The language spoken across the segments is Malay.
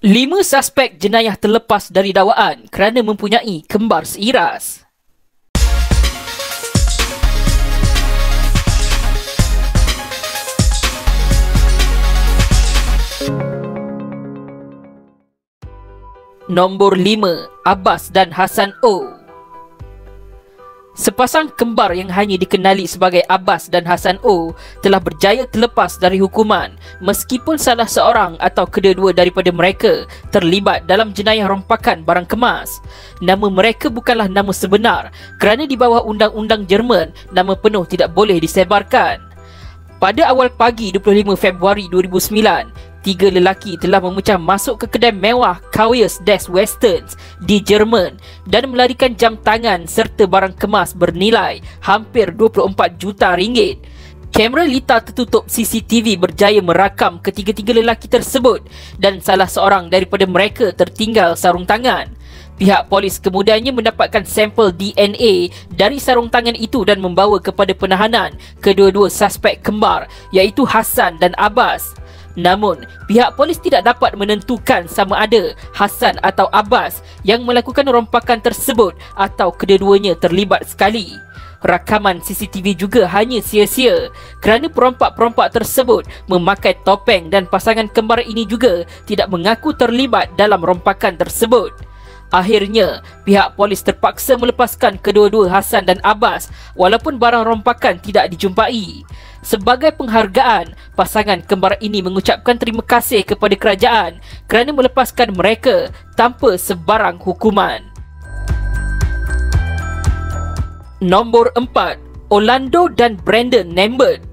5 suspek jenayah terlepas dari dakwaan kerana mempunyai kembar seiras. Nombor 5. Abbas dan Hassan O. Sepasang kembar yang hanya dikenali sebagai Abbas dan Hassan O telah berjaya terlepas dari hukuman meskipun salah seorang atau kedua-dua daripada mereka terlibat dalam jenayah rompakan barang kemas. Nama mereka bukanlah nama sebenar kerana di bawah undang-undang Jerman, nama penuh tidak boleh disebarkan. Pada awal pagi 25 Februari 2009, 3 lelaki telah memecah masuk ke kedai mewah Kauius des Westerns di Jerman dan melarikan jam tangan serta barang kemas bernilai hampir 24 juta ringgit. Kamera litar tertutup CCTV berjaya merakam ketiga-tiga lelaki tersebut dan salah seorang daripada mereka tertinggal sarung tangan. Pihak polis kemudiannya mendapatkan sampel DNA dari sarung tangan itu dan membawa kepada penahanan kedua-dua suspek kembar iaitu Hassan dan Abbas. Namun, pihak polis tidak dapat menentukan sama ada Hassan atau Abbas yang melakukan rompakan tersebut atau kedua-duanya terlibat sekali. Rakaman CCTV juga hanya sia-sia kerana perompak-perompak tersebut memakai topeng dan pasangan kembar ini juga tidak mengaku terlibat dalam rompakan tersebut. Akhirnya, pihak polis terpaksa melepaskan kedua-dua Hassan dan Abbas walaupun barang rompakan tidak dijumpai. Sebagai penghargaan, pasangan kembar ini mengucapkan terima kasih kepada kerajaan kerana melepaskan mereka tanpa sebarang hukuman. Nombor 4. Orlando dan Brandon Lambert.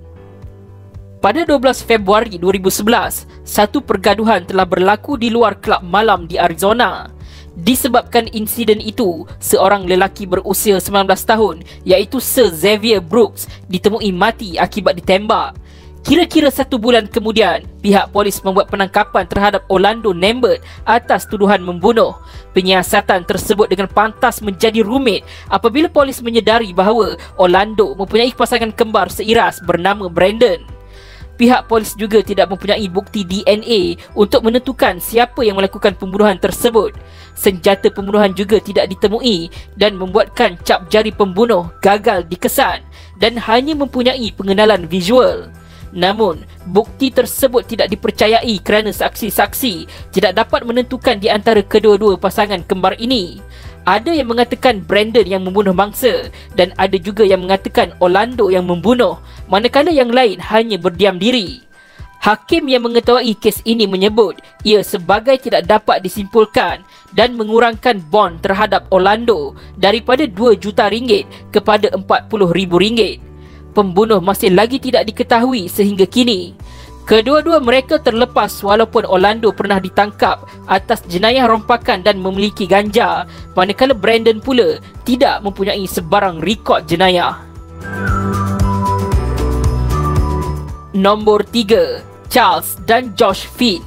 Pada 12 Februari 2011, satu pergaduhan telah berlaku di luar kelab malam di Arizona. Disebabkan insiden itu, seorang lelaki berusia 19 tahun iaitu Sir Xavier Brooks ditemui mati akibat ditembak. Kira-kira 1 bulan kemudian, pihak polis membuat penangkapan terhadap Orlando Lambert atas tuduhan membunuh. Penyiasatan tersebut dengan pantas menjadi rumit apabila polis menyedari bahawa Orlando mempunyai pasangan kembar seiras bernama Brandon. Pihak polis juga tidak mempunyai bukti DNA untuk menentukan siapa yang melakukan pembunuhan tersebut. Senjata pembunuhan juga tidak ditemui dan membuatkan cap jari pembunuh gagal dikesan dan hanya mempunyai pengenalan visual. Namun, bukti tersebut tidak dipercayai kerana saksi-saksi tidak dapat menentukan di antara kedua-dua pasangan kembar ini. Ada yang mengatakan Brandon yang membunuh mangsa dan ada juga yang mengatakan Orlando yang membunuh, manakala yang lain hanya berdiam diri. Hakim yang mengetahui kes ini menyebut ia sebagai tidak dapat disimpulkan dan mengurangkan bond terhadap Orlando daripada 2 juta ringgit kepada 40,000 ringgit. Pembunuh masih lagi tidak diketahui sehingga kini. Kedua-dua mereka terlepas walaupun Orlando pernah ditangkap atas jenayah rompakan dan memiliki ganja, manakala Brandon pula tidak mempunyai sebarang rekod jenayah. Nombor 3. Charles dan Josh Finn.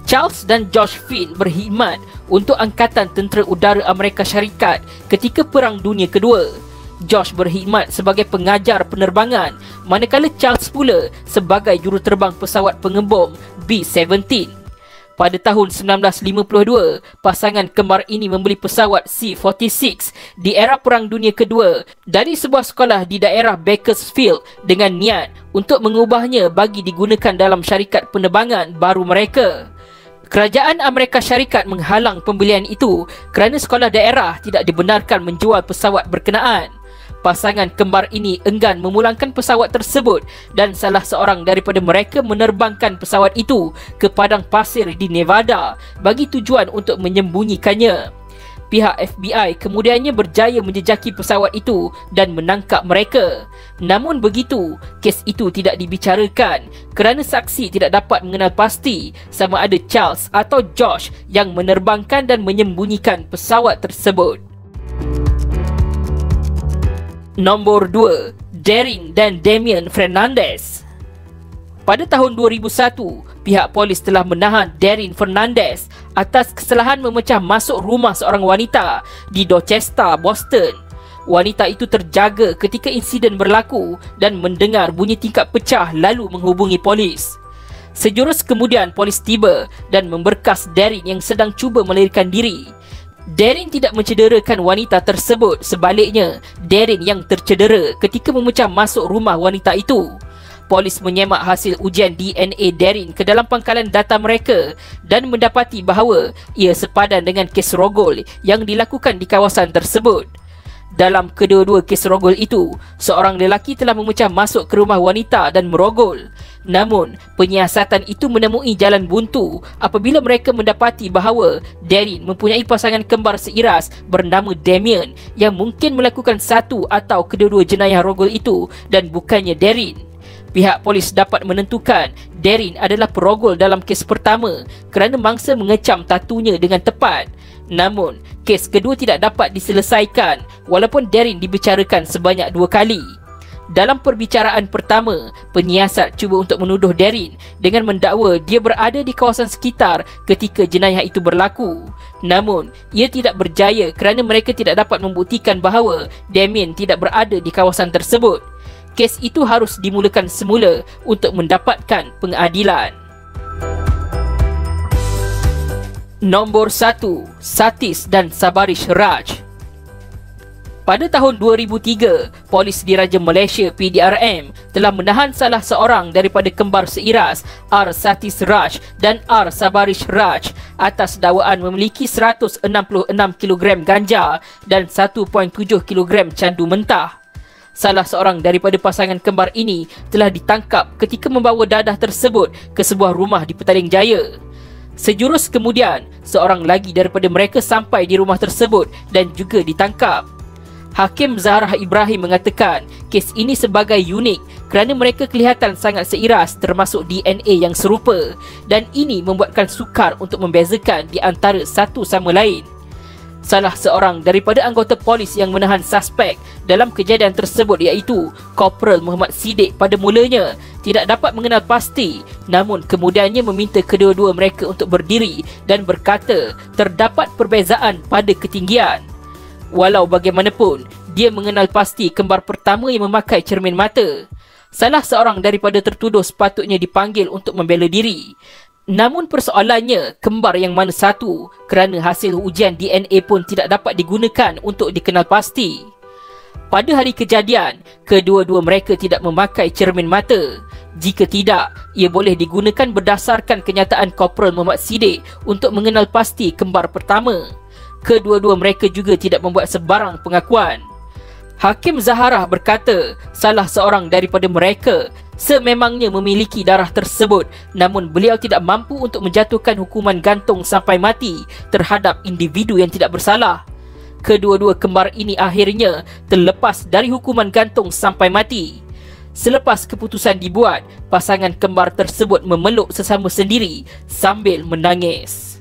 Charles dan Josh Finn berkhidmat untuk Angkatan Tentera Udara Amerika Syarikat ketika Perang Dunia Kedua. Josh berkhidmat sebagai pengajar penerbangan, manakala Charles pula sebagai juruterbang pesawat pengebom B-17. Pada tahun 1952, pasangan kembar ini membeli pesawat C-46 di era Perang Dunia Kedua dari sebuah sekolah di daerah Bakersfield dengan niat untuk mengubahnya bagi digunakan dalam syarikat penerbangan baru mereka. Kerajaan Amerika Syarikat menghalang pembelian itu kerana sekolah daerah tidak dibenarkan menjual pesawat berkenaan. Pasangan kembar ini enggan memulangkan pesawat tersebut dan salah seorang daripada mereka menerbangkan pesawat itu ke padang pasir di Nevada bagi tujuan untuk menyembunyikannya. Pihak FBI kemudiannya berjaya menjejaki pesawat itu dan menangkap mereka. Namun begitu, kes itu tidak dibicarakan kerana saksi tidak dapat mengenal pasti sama ada Charles atau Josh yang menerbangkan dan menyembunyikan pesawat tersebut. Nombor 2. Darren dan Damian Fernandez. Pada tahun 2001, pihak polis telah menahan Darren Fernandez atas kesalahan memecah masuk rumah seorang wanita di Dorchester, Boston. Wanita itu terjaga ketika insiden berlaku dan mendengar bunyi tingkap pecah lalu menghubungi polis. Sejurus kemudian polis tiba dan memberkas Darren yang sedang cuba melarikan diri. Darren tidak mencederakan wanita tersebut, sebaliknya Darren yang tercedera ketika memecah masuk rumah wanita itu. Polis menyemak hasil ujian DNA Darren ke dalam pangkalan data mereka dan mendapati bahawa ia sepadan dengan kes rogol yang dilakukan di kawasan tersebut. Dalam kedua-dua kes rogol itu, seorang lelaki telah memecah masuk ke rumah wanita dan merogol. Namun, penyiasatan itu menemui jalan buntu apabila mereka mendapati bahawa Darren mempunyai pasangan kembar seiras bernama Damien yang mungkin melakukan satu atau kedua-dua jenayah rogol itu dan bukannya Darren. Pihak polis dapat menentukan Darren adalah perogol dalam kes pertama kerana mangsa mengecam tatunya dengan tepat. Namun, kes kedua tidak dapat diselesaikan walaupun Darren dibicarakan sebanyak 2 kali. Dalam perbicaraan pertama, penyiasat cuba untuk menuduh Darren dengan mendakwa dia berada di kawasan sekitar ketika jenayah itu berlaku. Namun, ia tidak berjaya kerana mereka tidak dapat membuktikan bahawa Damien tidak berada di kawasan tersebut. Kes itu harus dimulakan semula untuk mendapatkan pengadilan. Nombor 1. Satish dan Sabarish Raj. Pada tahun 2003, polis diraja Malaysia PDRM telah menahan salah seorang daripada kembar seiras R. Satish Raj dan R. Sabarish Raj atas dakwaan memiliki 166 kg ganja dan 1.7 kg candu mentah. Salah seorang daripada pasangan kembar ini telah ditangkap ketika membawa dadah tersebut ke sebuah rumah di Petaling Jaya. Sejurus kemudian, seorang lagi daripada mereka sampai di rumah tersebut dan juga ditangkap. Hakim Zahrah Ibrahim mengatakan kes ini sebagai unik kerana mereka kelihatan sangat seiras termasuk DNA yang serupa dan ini membuatkan sukar untuk membezakan di antara satu sama lain. Salah seorang daripada anggota polis yang menahan suspek dalam kejadian tersebut iaitu Korporal Muhammad Siddiq pada mulanya tidak dapat mengenal pasti, namun kemudiannya meminta kedua-dua mereka untuk berdiri dan berkata terdapat perbezaan pada ketinggian. Walau bagaimanapun, dia mengenal pasti kembar pertama yang memakai cermin mata. Salah seorang daripada tertuduh sepatutnya dipanggil untuk membela diri. Namun persoalannya, kembar yang mana satu kerana hasil ujian DNA pun tidak dapat digunakan untuk dikenal pasti. Pada hari kejadian, kedua-dua mereka tidak memakai cermin mata. Jika tidak, ia boleh digunakan berdasarkan kenyataan Korporal Muhammad Siddiq untuk mengenal pasti kembar pertama. Kedua-dua mereka juga tidak membuat sebarang pengakuan. Hakim Zahrah berkata salah seorang daripada mereka sememangnya memiliki darah tersebut, namun beliau tidak mampu untuk menjatuhkan hukuman gantung sampai mati terhadap individu yang tidak bersalah. Kedua-dua kembar ini akhirnya terlepas dari hukuman gantung sampai mati. Selepas keputusan dibuat, pasangan kembar tersebut memeluk sesama sendiri sambil menangis.